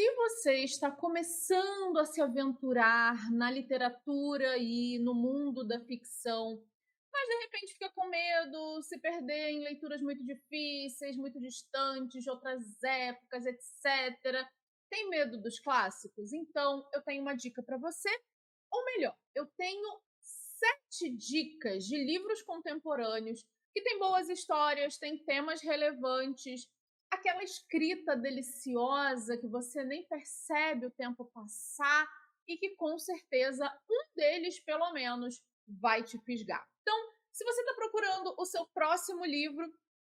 Se você está começando a se aventurar na literatura e no mundo da ficção, mas de repente fica com medo, se perder em leituras muito difíceis, muito distantes, de outras épocas, etc. Tem medo dos clássicos? Então eu tenho uma dica para você, ou melhor, eu tenho 7 dicas de livros contemporâneos que têm boas histórias, têm temas relevantes, aquela escrita deliciosa que você nem percebe o tempo passar e que com certeza um deles, pelo menos, vai te fisgar. Então, se você está procurando o seu próximo livro,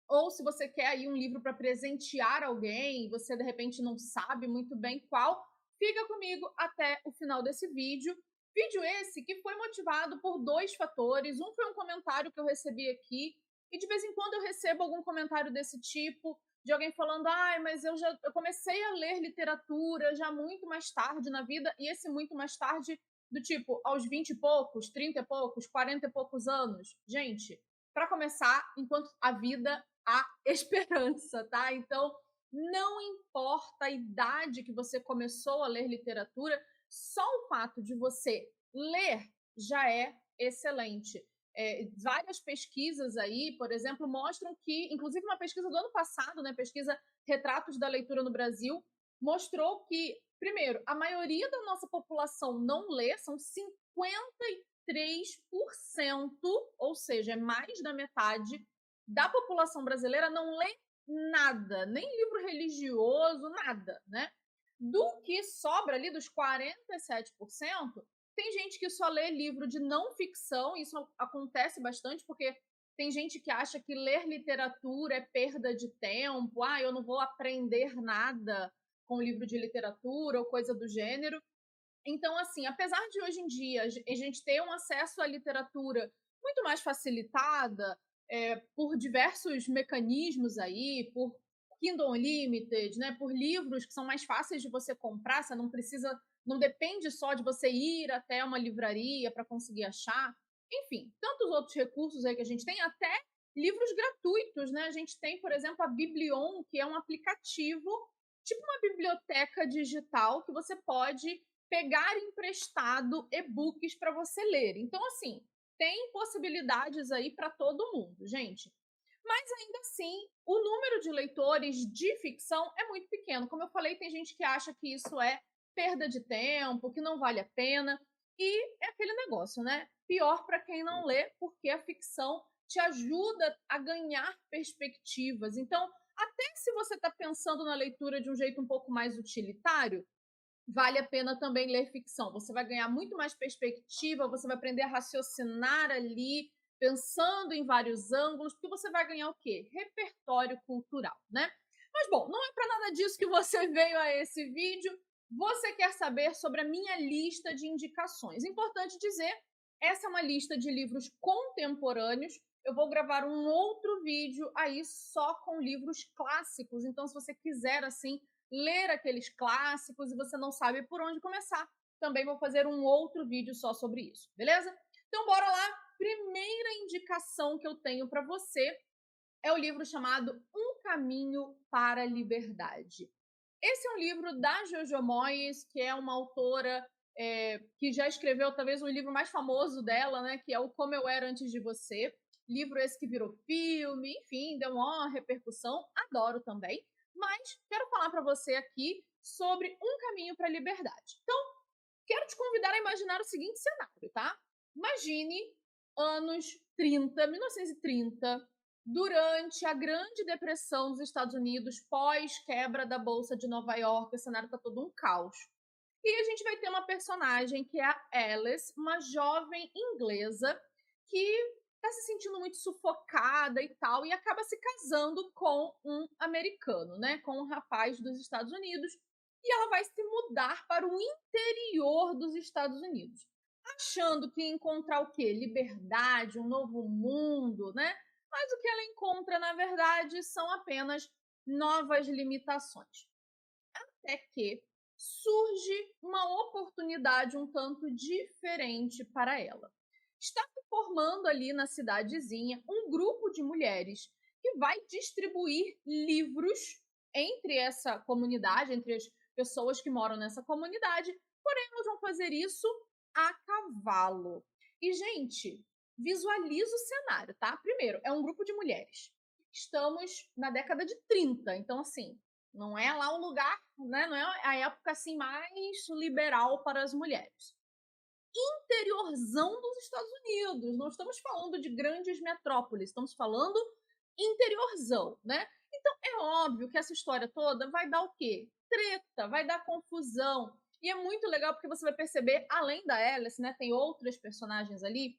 ou se você quer aí um livro para presentear alguém, você de repente não sabe muito bem qual, fica comigo até o final desse vídeo. Vídeo esse que foi motivado por 2 fatores. Um foi um comentário que eu recebi aqui, e de vez em quando eu recebo algum comentário desse tipo, de alguém falando: ai, mas eu comecei a ler literatura já muito mais tarde na vida, e esse muito mais tarde do tipo aos 20 e poucos, 30 e poucos, 40 e poucos anos. Gente, para começar, enquanto a vida há esperança, tá? Então, não importa a idade que você começou a ler literatura, só o fato de você ler já é excelente. Várias pesquisas aí, por exemplo, mostram que, inclusive uma pesquisa do ano passado, né, pesquisa Retratos da Leitura no Brasil, mostrou que, primeiro, a maioria da nossa população não lê, são 53%, ou seja, é mais da metade da população brasileira não lê nada, nem livro religioso, nada, né? Do que sobra ali, dos 47%, tem gente que só lê livro de não ficção, isso acontece bastante, porque tem gente que acha que ler literatura é perda de tempo, eu não vou aprender nada com livro de literatura ou coisa do gênero. Então, assim, apesar de hoje em dia a gente ter um acesso à literatura muito mais facilitada, por diversos mecanismos aí, por Kindle Unlimited, né, por livros que são mais fáceis de você comprar, você não precisa, não depende só de você ir até uma livraria para conseguir achar. Enfim, tantos outros recursos aí que a gente tem, até livros gratuitos, né? A gente tem, por exemplo, a Biblion, que é um aplicativo, tipo uma biblioteca digital, que você pode pegar emprestado e-books para você ler. Então, assim, tem possibilidades aí para todo mundo, gente. Mas ainda assim, o número de leitores de ficção é muito pequeno. Como eu falei, tem gente que acha que isso é perda de tempo, que não vale a pena. E é aquele negócio, né? Pior para quem não lê, porque a ficção te ajuda a ganhar perspectivas. Então, até se você está pensando na leitura de um jeito um pouco mais utilitário, vale a pena também ler ficção. Você vai ganhar muito mais perspectiva, você vai aprender a raciocinar ali, pensando em vários ângulos, porque você vai ganhar o quê? Repertório cultural, né? Mas bom, não é para nada disso que você veio a esse vídeo. Você quer saber sobre a minha lista de indicações. Importante dizer, essa é uma lista de livros contemporâneos. Eu vou gravar um outro vídeo aí só com livros clássicos. Então, se você quiser assim ler aqueles clássicos e você não sabe por onde começar, também vou fazer um outro vídeo só sobre isso, beleza? Então bora lá. Primeira indicação que eu tenho para você é o livro chamado Um Caminho para a Liberdade. Esse é um livro da Jojo Moyes, que é uma autora que já escreveu talvez o livro mais famoso dela, né, que é o Como Eu Era Antes de Você. Livro esse que virou filme, enfim, deu uma repercussão. Adoro também. Mas quero falar para você aqui sobre Um Caminho para a Liberdade. Então, quero te convidar a imaginar o seguinte cenário, tá? Imagine anos 30, 1930, durante a Grande Depressão dos Estados Unidos, pós-quebra da Bolsa de Nova York, o cenário está todo um caos. E a gente vai ter uma personagem que é a Alice, uma jovem inglesa que está se sentindo muito sufocada e tal, e acaba se casando com um americano, né? Com um rapaz dos Estados Unidos, e ela vai se mudar para o interior dos Estados Unidos, achando que ia encontrar o quê? Liberdade, um novo mundo, né? Mas o que ela encontra, na verdade, são apenas novas limitações. Até que surge uma oportunidade um tanto diferente para ela. Está se formando ali na cidadezinha um grupo de mulheres que vai distribuir livros entre essa comunidade, entre pessoas que moram nessa comunidade, porém elas vão fazer isso a cavalo. E, gente, visualiza o cenário, tá? Primeiro, é um grupo de mulheres. Estamos na década de 30, então, assim, não é lá o lugar, né? Não é a época assim mais liberal para as mulheres. Interiorzão dos Estados Unidos, não estamos falando de grandes metrópoles, estamos falando interiorzão, né? Então é óbvio que essa história toda vai dar o quê? Treta, vai dar confusão. E é muito legal porque você vai perceber, além da Alice, né, tem outras personagens ali,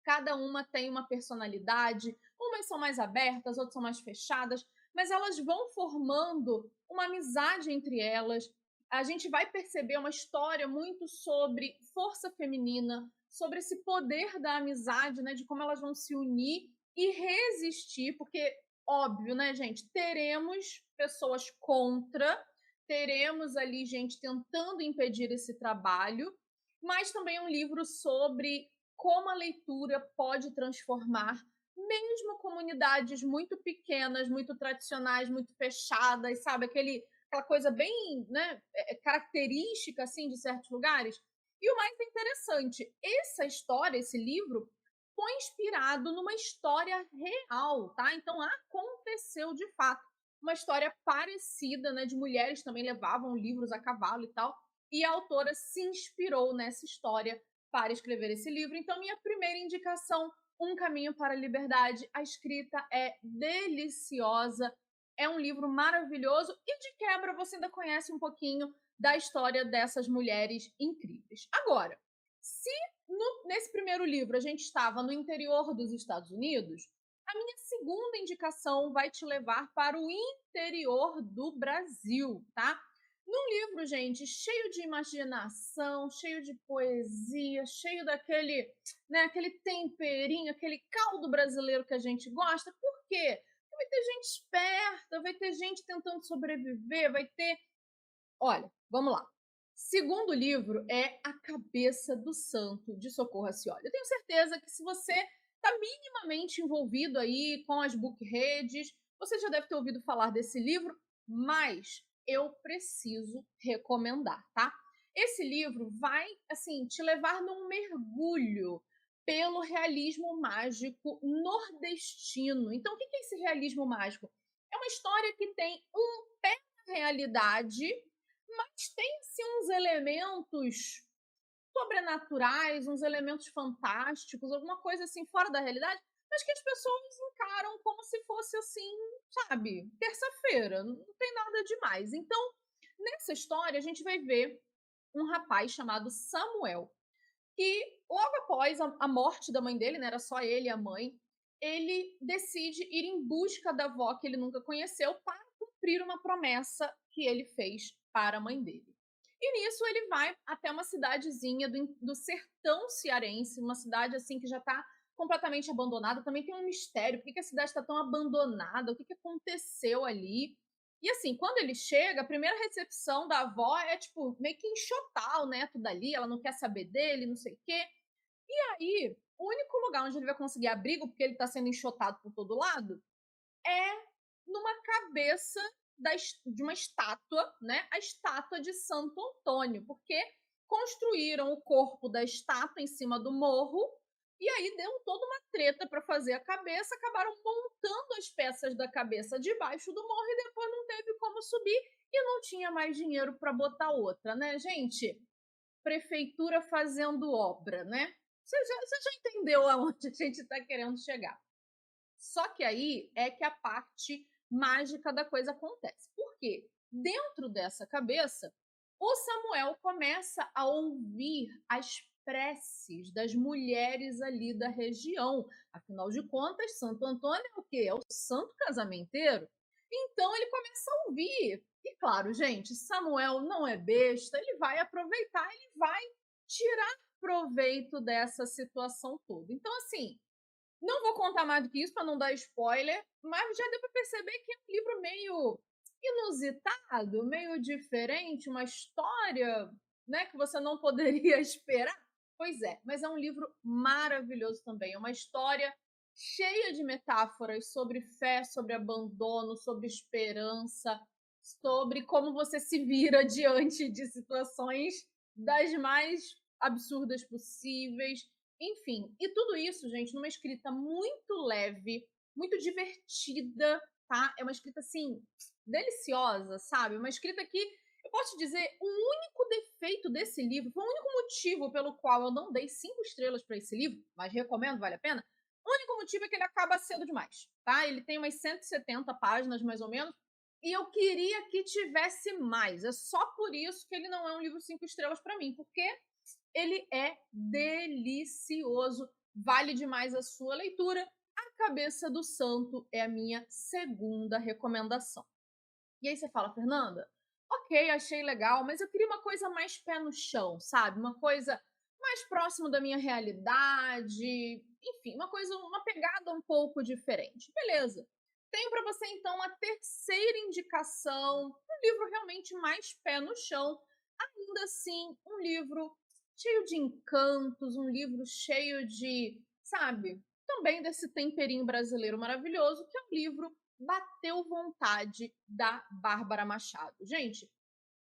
cada uma tem uma personalidade, umas são mais abertas, outras são mais fechadas, mas elas vão formando uma amizade entre elas. A gente vai perceber uma história muito sobre força feminina, sobre esse poder da amizade, né, de como elas vão se unir e resistir, porque óbvio, né, gente, teremos pessoas contra, teremos ali gente tentando impedir esse trabalho, mas também é um livro sobre como a leitura pode transformar mesmo comunidades muito pequenas, muito tradicionais, muito fechadas, sabe? Aquela coisa bem, né, característica assim de certos lugares. E o mais interessante, essa história, esse livro, foi inspirado numa história real, tá? Então aconteceu de fato. Uma história parecida, né, de mulheres também levavam livros a cavalo e tal. E a autora se inspirou nessa história para escrever esse livro. Então, minha primeira indicação, Um Caminho para a Liberdade. A escrita é deliciosa, é um livro maravilhoso e, de quebra, você ainda conhece um pouquinho da história dessas mulheres incríveis. Agora, se nesse primeiro livro a gente estava no interior dos Estados Unidos, a minha segunda indicação vai te levar para o interior do Brasil, tá? Num livro, gente, cheio de imaginação, cheio de poesia, cheio daquele, né, aquele temperinho, aquele caldo brasileiro que a gente gosta. Por quê? Porque vai ter gente esperta, vai ter gente tentando sobreviver, vai ter. Olha, vamos lá. Segundo livro é A Cabeça do Santo, de Socorro Acioli. Eu tenho certeza que se você está minimamente envolvido aí com as book redes, você já deve ter ouvido falar desse livro, mas eu preciso recomendar, tá? Esse livro vai, assim, te levar num mergulho pelo realismo mágico nordestino. Então, o que é esse realismo mágico? É uma história que tem um pé na realidade, mas tem assim uns elementos sobrenaturais, uns elementos fantásticos, alguma coisa assim fora da realidade, mas que as pessoas encaram como se fosse assim, sabe, terça-feira, não tem nada demais. Então, nessa história, a gente vai ver um rapaz chamado Samuel, que logo após a morte da mãe dele, né, era só ele e a mãe, ele decide ir em busca da avó que ele nunca conheceu para cumprir uma promessa que ele fez para a mãe dele. E nisso ele vai até uma cidadezinha do sertão cearense, uma cidade assim que já está completamente abandonada. Também tem um mistério, por que a cidade está tão abandonada, o que aconteceu ali. E assim, quando ele chega, a primeira recepção da avó é tipo meio que enxotar o neto dali, ela não quer saber dele, não sei o quê. E aí, o único lugar onde ele vai conseguir abrigo, porque ele está sendo enxotado por todo lado, é numa cabeça de uma estátua, né? A estátua de Santo Antônio, porque construíram o corpo da estátua em cima do morro e aí deu toda uma treta para fazer a cabeça, acabaram montando as peças da cabeça debaixo do morro e depois não teve como subir e não tinha mais dinheiro para botar outra, né, gente? Prefeitura fazendo obra, né? Você já entendeu aonde a gente está querendo chegar. Só que aí é que a parte mágica da coisa acontece. Por quê? Dentro dessa cabeça, o Samuel começa a ouvir as preces das mulheres ali da região. Afinal de contas, Santo Antônio é o quê? É o santo casamenteiro. Então ele começa a ouvir. E claro, gente, Samuel não é besta, ele vai aproveitar, ele vai tirar proveito dessa situação toda. Então, assim, não vou contar mais do que isso para não dar spoiler, mas já deu para perceber que é um livro meio inusitado, meio diferente, uma história, né, que você não poderia esperar. Pois é, mas é um livro maravilhoso também, é uma história cheia de metáforas sobre fé, sobre abandono, sobre esperança, sobre como você se vira diante de situações das mais absurdas possíveis, enfim. E tudo isso, gente, numa escrita muito leve, muito divertida, tá? É uma escrita assim deliciosa, sabe? Uma escrita que eu posso te dizer, o único defeito desse livro, foi o único motivo pelo qual eu não dei 5 estrelas para esse livro, mas recomendo, vale a pena. O único motivo é que ele acaba cedo demais, tá? Ele tem umas 170 páginas, mais ou menos, e eu queria que tivesse mais. É só por isso que ele não é um livro 5 estrelas para mim, porque ele é delicioso, vale demais a sua leitura. A Cabeça do Santo é a minha segunda recomendação. E aí você fala, Fernanda, ok, achei legal, mas eu queria uma coisa mais pé no chão, sabe? Uma coisa mais próximo da minha realidade, enfim, uma coisa, uma pegada um pouco diferente. Beleza. Tenho para você então a terceira indicação, um livro realmente mais pé no chão, ainda assim, um livro cheio de encantos, um livro cheio de, sabe, também desse temperinho brasileiro maravilhoso, que é o livro Bateu Vontade, da Bárbara Machado. Gente,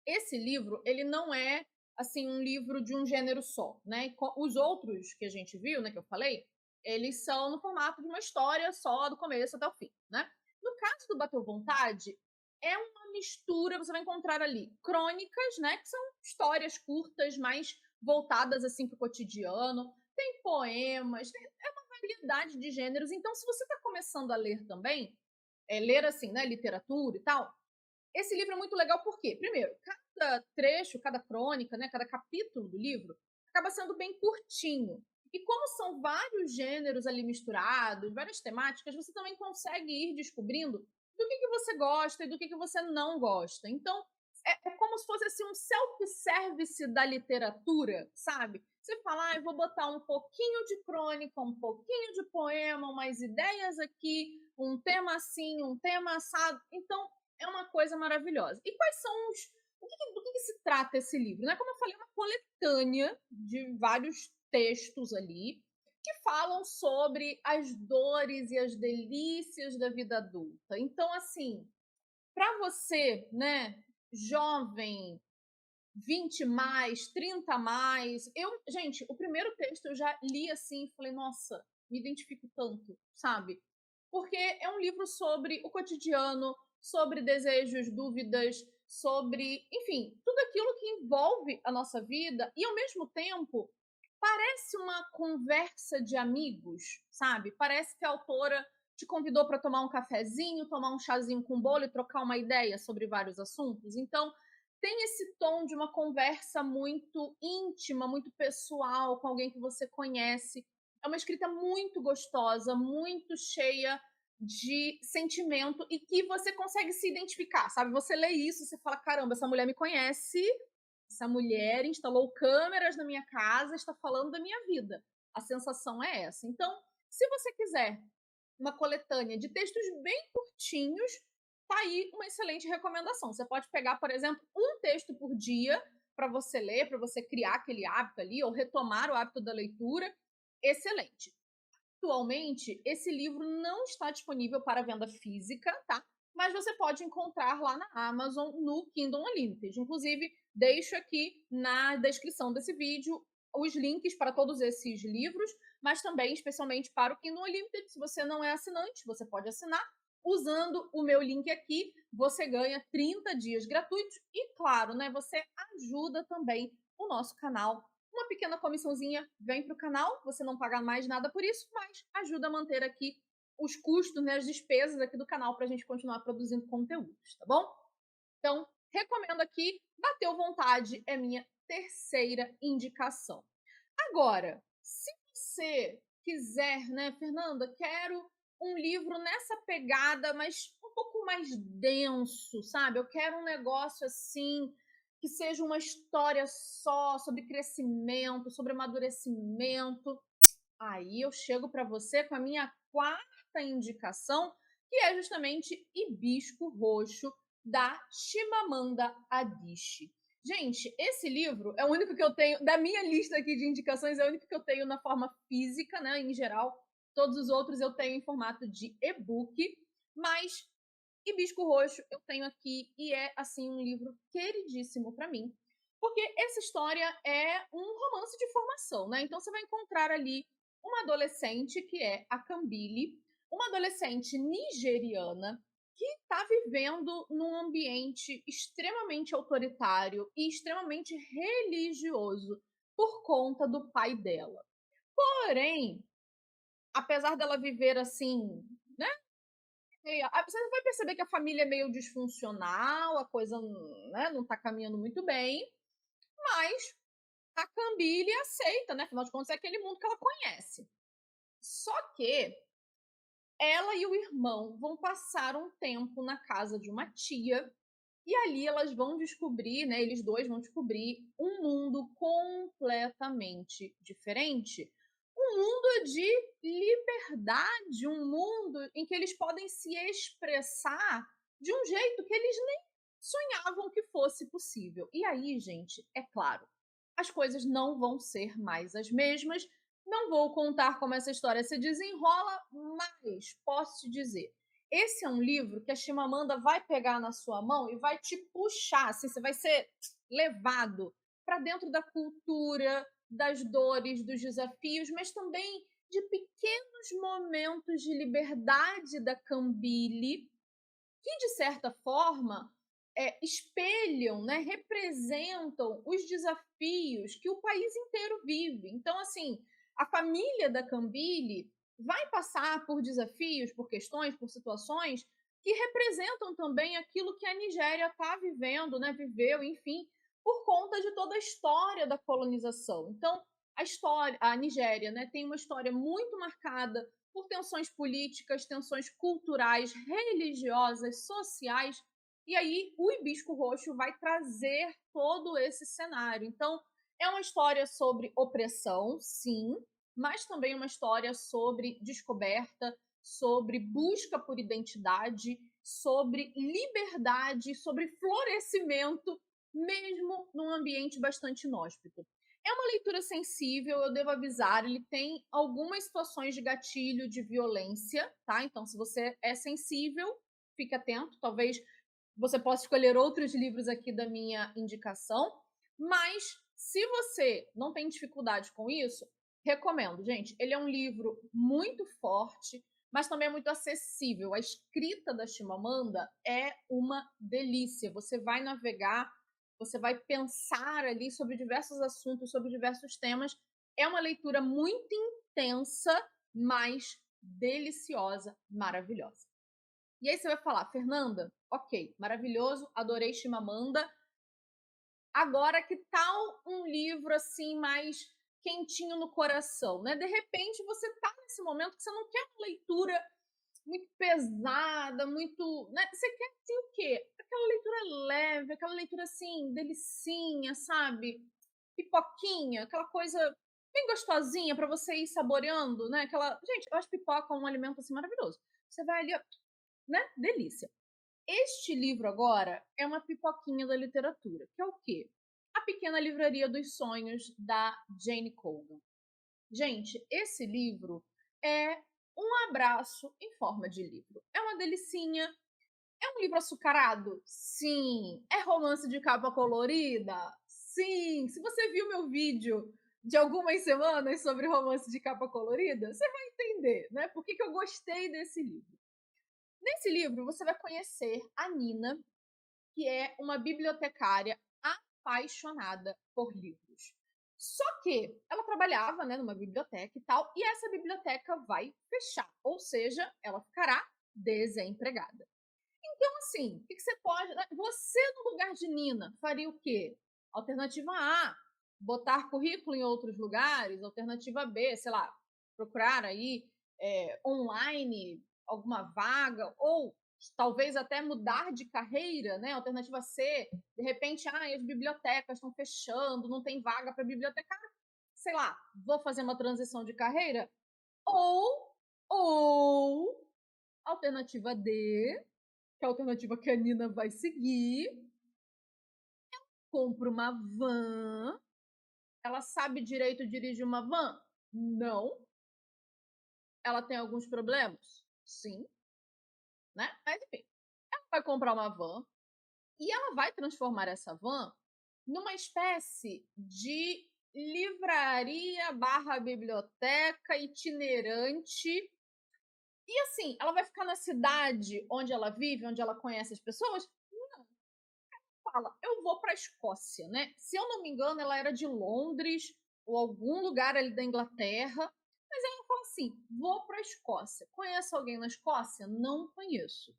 esse livro, ele não é, assim, um livro de um gênero só, né? Os outros que a gente viu, né, que eu falei, eles são no formato de uma história só, do começo até o fim, né? No caso do Bateu Vontade, é uma mistura, você vai encontrar ali crônicas, né, que são histórias curtas, mais voltadas, assim, para o cotidiano, tem poemas, é uma variedade de gêneros, então se você está começando a ler também, ler assim, né, literatura e tal, esse livro é muito legal porque, primeiro, cada trecho, cada crônica, né, cada capítulo do livro acaba sendo bem curtinho. E como são vários gêneros ali misturados, várias temáticas, você também consegue ir descobrindo do que você gosta e do que você não gosta. Então, é como se fosse assim, um self-service da literatura, sabe? Você fala, eu vou botar um pouquinho de crônica, um pouquinho de poema, umas ideias aqui, um tema assim, um tema assado. Então, é uma coisa maravilhosa. E quais são os. Do que se trata esse livro? Né? Como eu falei, é uma coletânea de vários textos ali que falam sobre as dores e as delícias da vida adulta. Então, assim, para você, né, jovem, 20 mais, 30 mais, gente, o primeiro texto eu já li assim e falei, nossa, me identifico tanto, sabe? Porque é um livro sobre o cotidiano, sobre desejos, dúvidas, sobre, enfim, tudo aquilo que envolve a nossa vida e ao mesmo tempo parece uma conversa de amigos, sabe? Parece que a autora te convidou para tomar um cafezinho, tomar um chazinho com bolo e trocar uma ideia sobre vários assuntos. Então, tem esse tom de uma conversa muito íntima, muito pessoal, com alguém que você conhece. É uma escrita muito gostosa, muito cheia de sentimento e que você consegue se identificar, sabe? Você lê isso e você fala: caramba, essa mulher me conhece, essa mulher instalou câmeras na minha casa, está falando da minha vida. A sensação é essa. Então, se você quiser uma coletânea de textos bem curtinhos, tá aí uma excelente recomendação. Você pode pegar, por exemplo, um texto por dia para você ler, para você criar aquele hábito ali, ou retomar o hábito da leitura. Excelente. Atualmente, esse livro não está disponível para venda física, tá? Mas você pode encontrar lá na Amazon no Kindle Unlimited. Inclusive, deixo aqui na descrição desse vídeo os links para todos esses livros, mas também especialmente para o Kindle Unlimited. Se você não é assinante, você pode assinar. Usando o meu link aqui, você ganha 30 dias gratuitos e, claro, né, você ajuda também o nosso canal. Uma pequena comissãozinha vem para o canal, você não paga mais nada por isso, mas ajuda a manter aqui os custos, né, as despesas aqui do canal para a gente continuar produzindo conteúdos, tá bom? Então, recomendo aqui, Bateu Vontade é minha terceira indicação. Agora, se você quiser, né, Fernanda, quero um livro nessa pegada, mas um pouco mais denso, sabe? Eu quero um negócio assim que seja uma história só sobre crescimento, sobre amadurecimento. Aí eu chego para você com a minha quarta indicação, que é justamente Hibisco Roxo, da Chimamanda Adichie. Gente, esse livro é o único que eu tenho, da minha lista aqui de indicações, é o único que eu tenho na forma física, né? Em geral, todos os outros eu tenho em formato de e-book, mas Hibisco Roxo eu tenho aqui e é, assim, um livro queridíssimo para mim, porque essa história é um romance de formação, né? Então você vai encontrar ali uma adolescente que é a Cambile, uma adolescente nigeriana que está vivendo num ambiente extremamente autoritário e extremamente religioso por conta do pai dela. Porém, apesar dela viver assim, né? Você vai perceber que a família é meio disfuncional, a coisa, né, não tá caminhando muito bem, mas a Cambile aceita, né? Afinal de contas, é aquele mundo que ela conhece. Só que ela e o irmão vão passar um tempo na casa de uma tia e ali elas vão descobrir, né? Eles dois vão descobrir um mundo completamente diferente. Um mundo de liberdade, um mundo em que eles podem se expressar de um jeito que eles nem sonhavam que fosse possível. E aí, gente, é claro, as coisas não vão ser mais as mesmas. Não vou contar como essa história se desenrola, mas posso te dizer, esse é um livro que a Chimamanda vai pegar na sua mão e vai te puxar, assim, você vai ser levado para dentro da cultura, das dores, dos desafios, mas também de pequenos momentos de liberdade da Cambile, que de certa forma espelham, né, representam os desafios que o país inteiro vive. Então, assim, a família da Cambile vai passar por desafios, por questões, por situações que representam também aquilo que a Nigéria está vivendo, né, viveu, enfim, por conta de toda a história da colonização. Então, a Nigéria, né, tem uma história muito marcada por tensões políticas, tensões culturais, religiosas, sociais. E aí o Hibisco Roxo vai trazer todo esse cenário. Então, é uma história sobre opressão, sim, mas também uma história sobre descoberta, sobre busca por identidade, sobre liberdade, sobre florescimento, mesmo num ambiente bastante inóspito. É uma leitura sensível, eu devo avisar, ele tem algumas situações de gatilho de violência, tá? Então, se você é sensível, fique atento, talvez você possa escolher outros livros aqui da minha indicação, mas se você não tem dificuldade com isso, recomendo, gente. Ele é um livro muito forte, mas também é muito acessível. A escrita da Chimamanda é uma delícia. Você vai navegar, você vai pensar ali sobre diversos assuntos, sobre diversos temas. É uma leitura muito intensa, mas deliciosa, maravilhosa. E aí você vai falar, Fernanda, ok, maravilhoso, adorei Chimamanda. Agora, que tal um livro assim mais quentinho no coração, né? De repente você tá nesse momento que você não quer uma leitura muito pesada, muito, né? Você quer assim o quê? Aquela leitura leve, aquela leitura assim, delicinha, sabe? Pipoquinha, aquela coisa bem gostosinha para você ir saboreando, né? Aquela, gente, eu acho pipoca um alimento assim maravilhoso. Você vai ali, ó, né? Delícia. Este livro agora é uma pipoquinha da literatura, que é o quê? A Pequena Livraria dos Sonhos, da Jane Colgan. Gente, esse livro é um abraço em forma de livro. É uma delicinha. É um livro açucarado? Sim. É romance de capa colorida? Sim. Se você viu meu vídeo de algumas semanas sobre romance de capa colorida, você vai entender, né? Por que eu gostei desse livro. Nesse livro, você vai conhecer a Nina, que é uma bibliotecária apaixonada por livros. Só que ela trabalhava, né, numa biblioteca e tal, e essa biblioteca vai fechar, ou seja, ela ficará desempregada. Então, assim, o que você pode. Você, no lugar de Nina, faria o quê? Alternativa A, botar currículo em outros lugares. Alternativa B, sei lá, procurar aí online alguma vaga, ou talvez até mudar de carreira, né? Alternativa C, de repente, as bibliotecas estão fechando, não tem vaga para bibliotecário. Sei lá, vou fazer uma transição de carreira. Ou alternativa D, que é a alternativa que a Nina vai seguir. Ela compra uma van. Ela sabe direito dirigir uma van? Não. Ela tem alguns problemas? Sim. Né? Mas enfim. vai comprar uma van e ela vai transformar essa van numa espécie de livraria barra biblioteca itinerante. E assim, ela vai ficar na cidade onde ela vive, onde ela conhece as pessoas? Não, fala, eu vou para a Escócia, né? Se eu não me engano, ela era de Londres ou algum lugar ali da Inglaterra. Mas ela fala assim: vou para a Escócia. Conheço alguém na Escócia? Não conheço.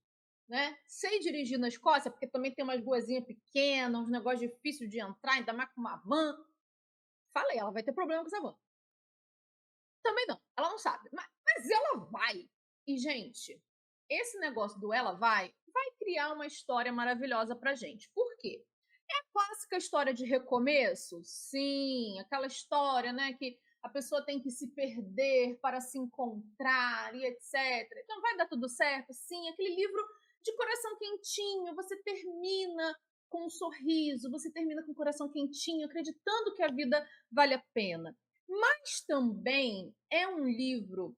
Né? Sei dirigir na Escócia, porque também tem umas ruazinhas pequenas, uns negócios difíceis de entrar, ainda mais com uma van. Falei, ela vai ter problema com essa van. Também não, ela não sabe. Mas ela vai. E, gente, esse negócio do ela vai criar uma história maravilhosa pra gente. Por quê? É a clássica história de recomeço? Sim, aquela história, né, que a pessoa tem que se perder para se encontrar e etc. Então vai dar tudo certo? Sim, aquele livro de coração quentinho, você termina com um sorriso, você termina com o coração quentinho, acreditando que a vida vale a pena. Mas também é um livro,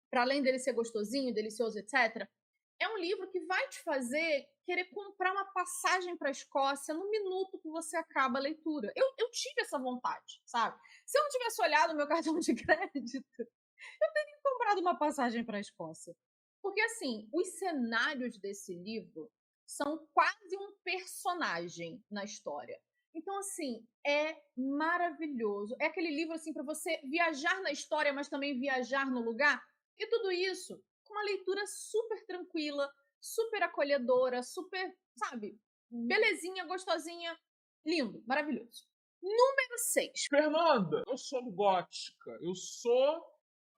para além dele ser gostosinho, delicioso, etc., é um livro que vai te fazer querer comprar uma passagem para a Escócia no minuto que você acaba a leitura. Eu tive essa vontade, sabe? Se eu não tivesse olhado o meu cartão de crédito, eu teria comprado uma passagem para a Escócia. Porque, assim, os cenários desse livro são quase um personagem na história. Então, assim, é maravilhoso. É aquele livro, assim, para você viajar na história, mas também viajar no lugar. E tudo isso com uma leitura super tranquila, super acolhedora, super, sabe, belezinha, gostosinha, lindo, maravilhoso. Número 6. Fernanda, eu sou gótica. Eu sou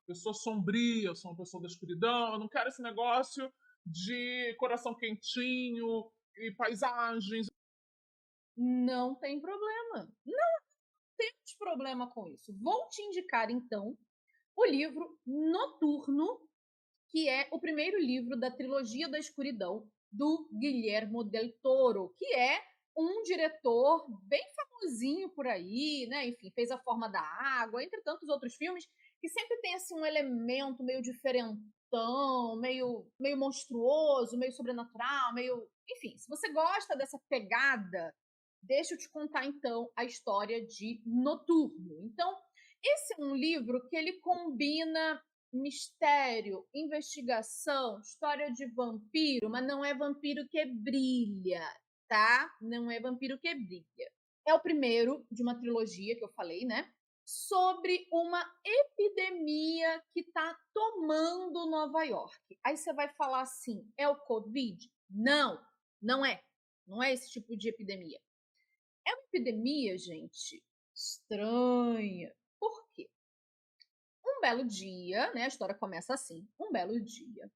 pessoa sombria, eu sou uma pessoa da escuridão. Eu não quero esse negócio de coração quentinho e paisagens. Não tem problema. Não temos problema com isso. Vou te indicar, então, o livro Noturno, que é o primeiro livro da trilogia da escuridão do Guillermo del Toro, que é um diretor bem famosinho por aí, né? Enfim, fez A Forma da Água, entre tantos outros filmes, que sempre tem assim um elemento meio diferentão, meio monstruoso, meio sobrenatural, meio, enfim, se você gosta dessa pegada, deixa eu te contar então a história de Noturno. Então, esse é um livro que ele combina mistério, investigação, história de vampiro, mas não é vampiro que brilha, tá? Não é vampiro que brilha. É o primeiro de uma trilogia que eu falei, né? Sobre uma epidemia que tá tomando Nova York. Aí você vai falar assim: é o Covid? Não, não é. Não é esse tipo de epidemia. É uma epidemia, gente, estranha. Por quê? Um belo dia, né? A história começa assim: um belo dia,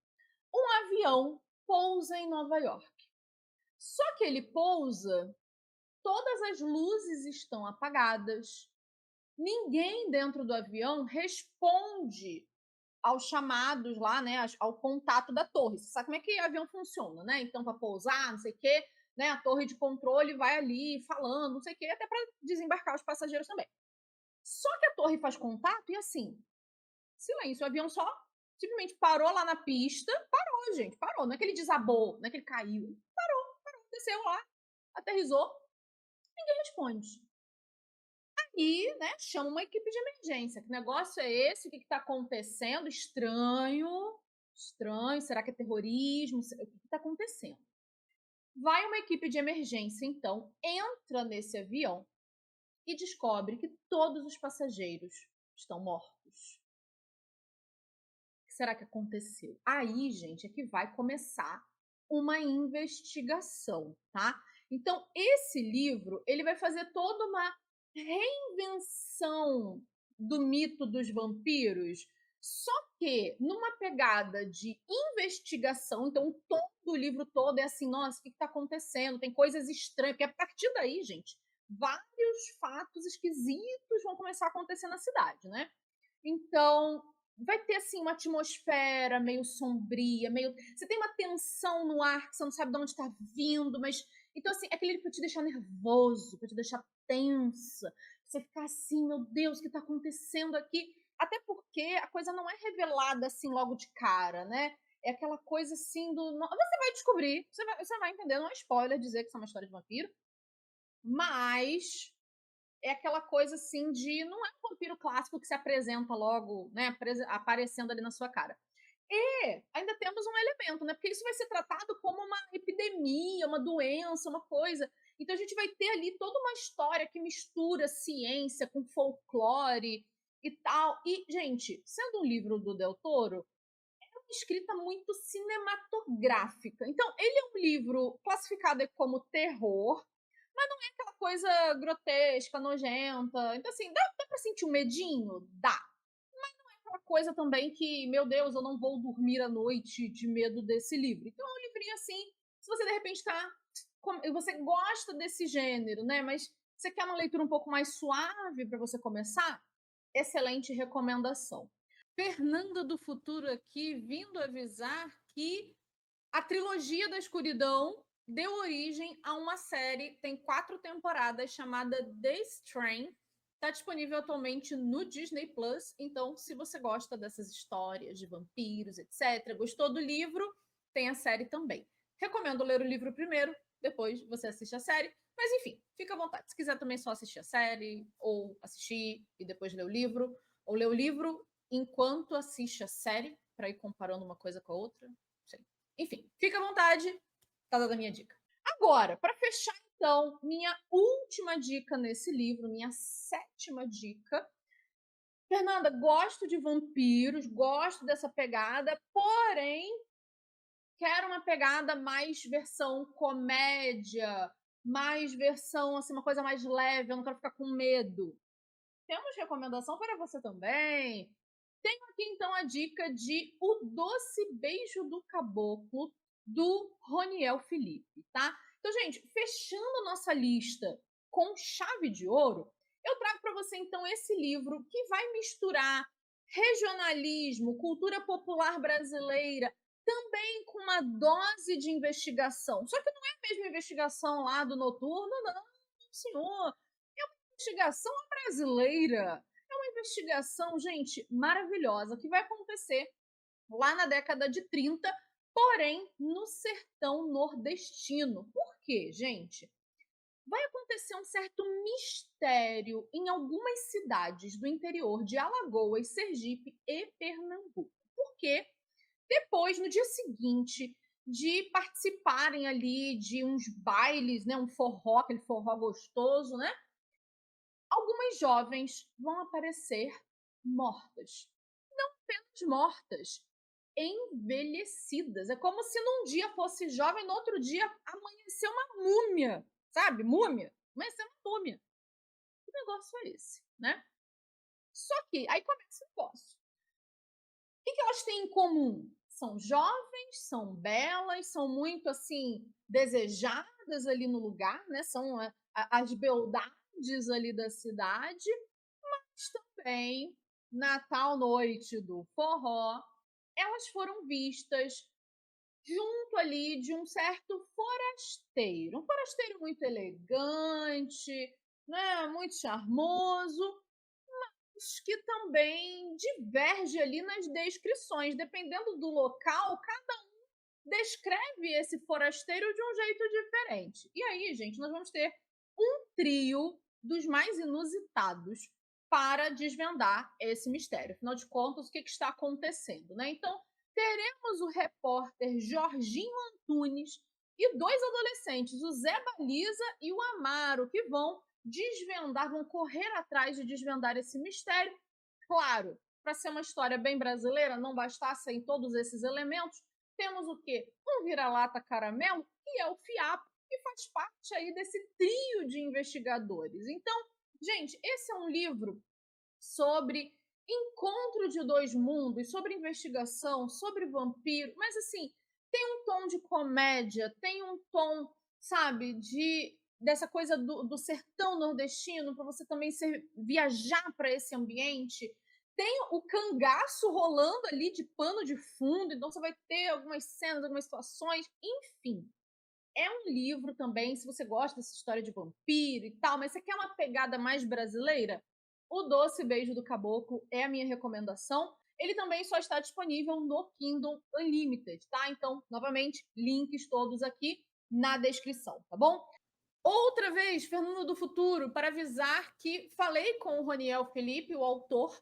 um avião pousa em Nova York. Só que ele pousa, todas as luzes estão apagadas, ninguém dentro do avião responde aos chamados lá, né? Ao contato da torre. Você sabe como é que o avião funciona, né? Então, para pousar, não sei o quê, né? A torre de controle vai ali falando, não sei o quê, até para desembarcar os passageiros também. Só que a torre faz contato e assim, silêncio, o avião só simplesmente parou lá na pista, parou, gente, parou, não é que ele desabou, não é que ele caiu, parou, desceu lá, aterrissou, ninguém responde. Aí, né, chama uma equipe de emergência, que negócio é esse, o que está acontecendo, estranho, será que é terrorismo, o que está acontecendo? Vai uma equipe de emergência, então, entra nesse avião e descobre que todos os passageiros estão mortos. Será que aconteceu? Aí, gente, é que vai começar uma investigação, tá? Então, esse livro, ele vai fazer toda uma reinvenção do mito dos vampiros, só que numa pegada de investigação. Então, todo o livro todo é assim, nossa, o que está acontecendo? Tem coisas estranhas, porque a partir daí, gente, vários fatos esquisitos vão começar a acontecer na cidade, né? Então, vai ter assim uma atmosfera meio sombria, meio. Você tem uma tensão no ar que você não sabe de onde está vindo, mas. Então, assim, é aquele livro pra te deixar nervoso, pra te deixar tensa. Você ficar assim, meu Deus, o que está acontecendo aqui? Até porque a coisa não é revelada assim logo de cara, né? é aquela coisa assim do... Você vai descobrir, você vai entender, não é spoiler dizer que isso é uma história de vampiro, mas é aquela coisa assim de... Não é um vampiro clássico que se apresenta logo, né, aparecendo ali na sua cara. E ainda temos um elemento, né? Porque isso vai ser tratado como uma epidemia, uma doença, uma coisa. Então a gente vai ter ali toda uma história que mistura ciência com folclore e tal. E, gente, sendo um livro do Del Toro, é uma escrita muito cinematográfica. Então, ele é um livro classificado como terror, mas não é aquela coisa grotesca, nojenta. Então, assim, dá pra sentir um medinho? Dá. Aquela coisa também que, meu Deus, eu não vou dormir à noite de medo desse livro. Então é um livrinho assim, se você de repente você gosta desse gênero, né, mas você quer uma leitura um pouco mais suave para você começar, excelente recomendação. Fernanda do Futuro aqui, vindo avisar que a trilogia da escuridão deu origem a uma série, tem 4 temporadas, chamada The Strain. Está disponível atualmente no Disney Plus. Então, se você gosta dessas histórias de vampiros, etc., gostou do livro, tem a série também. Recomendo ler o livro primeiro, depois você assiste a série. Mas, enfim, fica à vontade. Se quiser também só assistir a série, ou assistir e depois ler o livro, ou ler o livro enquanto assiste a série, para ir comparando uma coisa com a outra. Enfim, fica à vontade. Tá dada a minha dica. Agora, para fechar, então, minha última dica nesse livro, minha 7ª dica. Fernanda, gosto de vampiros, gosto dessa pegada, porém, quero uma pegada mais versão comédia, mais versão, assim, uma coisa mais leve, eu não quero ficar com medo. Temos recomendação para você também. Tenho aqui, então, a dica de O Doce Beijo do Caboclo, do Roniel Felipe, tá? Então, gente, fechando nossa lista com chave de ouro, eu trago para você, então, esse livro que vai misturar regionalismo, cultura popular brasileira, também com uma dose de investigação. Só que não é a mesma investigação lá do Noturno, não, senhor. É uma investigação brasileira. É uma investigação, gente, maravilhosa, que vai acontecer lá na década de 30, porém no sertão nordestino. Por quê, gente? Vai acontecer um certo mistério em algumas cidades do interior de Alagoas, Sergipe e Pernambuco. Por quê? Depois, no dia seguinte de participarem ali de uns bailes, né, um forró, aquele forró gostoso, né? Algumas jovens vão aparecer mortas. Não apenas mortas, envelhecidas. É como se num dia fosse jovem, no outro dia amanheceu uma múmia. Sabe? Múmia. Amanheceu uma múmia. Que negócio é esse, né? Só que aí começa o negócio. O que elas têm em comum? São jovens, são belas, são muito assim desejadas ali no lugar, né? São as beldades ali da cidade, mas também na tal noite do forró, elas foram vistas junto ali de um certo forasteiro, um forasteiro muito elegante, né? Muito charmoso, que também diverge ali nas descrições. Dependendo do local, cada um descreve esse forasteiro de um jeito diferente. E aí, gente, nós vamos ter um trio dos mais inusitados para desvendar esse mistério. Afinal de contas, o que está acontecendo, né? Então, teremos o repórter Jorginho Antunes e 2 adolescentes, o Zé Baliza e o Amaro, que vão desvendar, vão correr atrás de desvendar esse mistério. Claro, para ser uma história bem brasileira, não bastassem todos esses elementos, temos o quê? Um vira-lata caramelo, que é o Fiapo, que faz parte aí desse trio de investigadores. Então, gente, esse é um livro sobre encontro de 2 mundos, sobre investigação, sobre vampiro, mas assim, tem um tom de comédia, tem um tom, sabe, dessa coisa do sertão nordestino, para você também viajar para esse ambiente. Tem o cangaço rolando ali de pano de fundo, então você vai ter algumas cenas, algumas situações, enfim. É um livro também, se você gosta dessa história de vampiro e tal, mas você quer uma pegada mais brasileira? O Doce Beijo do Caboclo é a minha recomendação. ele também só está disponível no Kindle Unlimited, tá? Então, novamente, links todos aqui na descrição, tá bom? Outra vez, Fernando do Futuro, para avisar que falei com o Roniel Felipe, o autor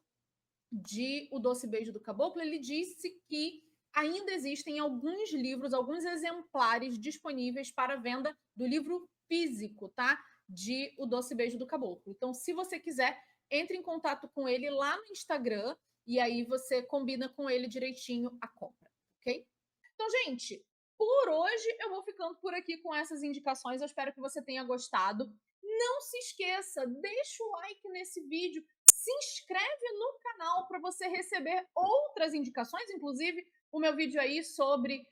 de O Doce Beijo do Caboclo. Ele disse que ainda existem alguns livros, alguns exemplares disponíveis para venda do livro físico, tá? De O Doce Beijo do Caboclo. Então, se você quiser, entre em contato com ele lá no Instagram e aí você combina com ele direitinho a compra, ok? Então, gente, por hoje eu vou ficando por aqui com essas indicações. Eu espero que você tenha gostado. Não se esqueça, deixa o like nesse vídeo, se inscreve no canal para você receber outras indicações, inclusive o meu vídeo aí sobre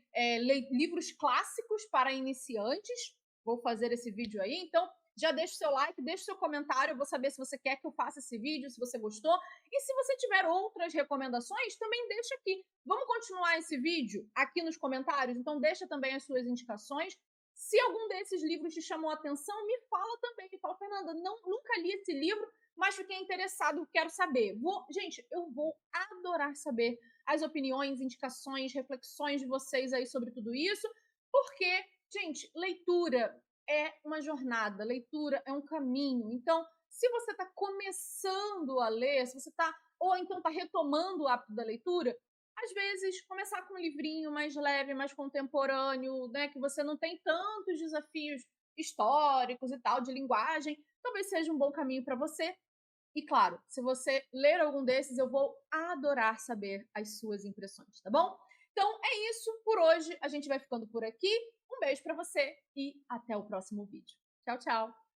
livros clássicos para iniciantes. Vou fazer esse vídeo aí, então já deixa o seu like, deixa o seu comentário, eu vou saber se você quer que eu faça esse vídeo, se você gostou. E se você tiver outras recomendações, também deixa aqui. Vamos continuar esse vídeo aqui nos comentários? Então deixa também as suas indicações. Se algum desses livros te chamou a atenção, me fala também. Me fala, Fernanda, nunca li esse livro, mas fiquei interessado, quero saber. Gente, eu vou adorar saber as opiniões, indicações, reflexões de vocês aí sobre tudo isso, porque, gente, leitura é uma jornada, leitura é um caminho. Então, se você está começando a ler, se você está, ou então está retomando o hábito da leitura, às vezes começar com um livrinho mais leve, mais contemporâneo, né, que você não tem tantos desafios históricos e tal, de linguagem, talvez seja um bom caminho para você. E claro, se você ler algum desses, eu vou adorar saber as suas impressões, tá bom? Então é isso por hoje, a gente vai ficando por aqui. Um beijo para você e até o próximo vídeo. Tchau, tchau!